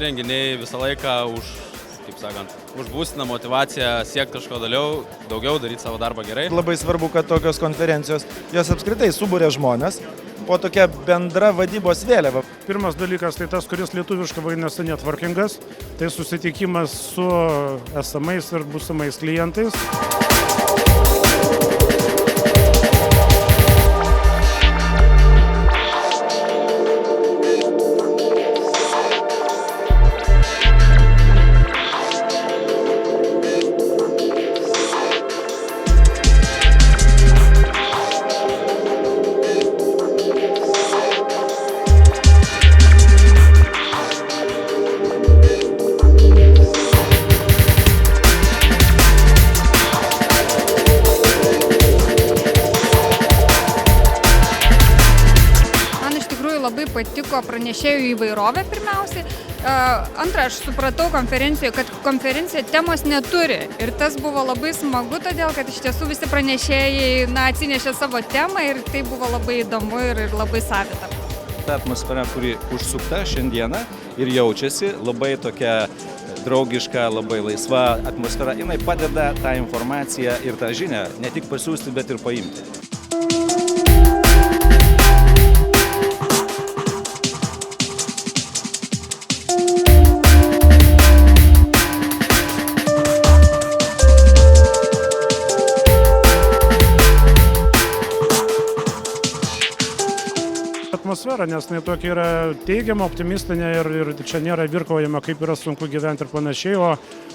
šiti renginiai visą laiką užbūstina motivaciją siekti kažko daugiau, daryti savo darbą gerai. Labai svarbu, kad tokios konferencijos, jos apskritai subūrė žmonės po tokia bendra vadybos vėliava. Pirmas dalykas tai tas, kuris lietuviškai vadinasi networkingas, tai susitikimas su esamais ir būsimais klientais. Labai patiko pranešėjų įvairovė pirmiausiai. Antra, aš supratau konferencijoje, kad konferencija temos neturi. Ir tas buvo labai smagu, todėl kad iš tiesų visi pranešėjai atsinešė savo temą ir tai buvo labai įdomu ir labai savita. Ta atmosfera, kuri užsukta šiandieną ir jaučiasi labai tokia draugiška, labai laisva atmosfera, jinai padeda tą informaciją ir tą žinią ne tik pasiųsti, bet ir paimti. Atmosfera, nes tokia yra teigiama, optimistinė ir čia nėra virkaujama, kaip yra sunku gyventi ir panašiai, o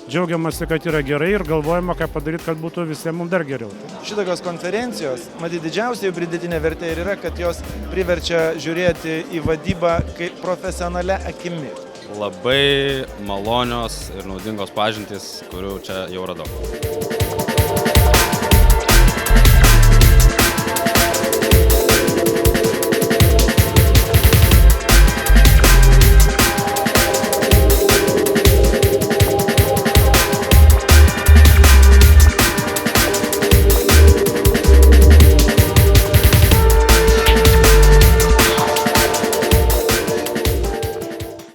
džiaugiamasi, kad yra gerai ir galvojama, ką padaryti, kad būtų visiems mums dar geriau. Šitokios konferencijos, matyt, didžiausia jų pridėtinė vertė ir yra, kad jos priverčia žiūrėti į vadybą kaip profesionalia akimi. Labai malonios ir naudingos pažintys, kurių čia jau radau.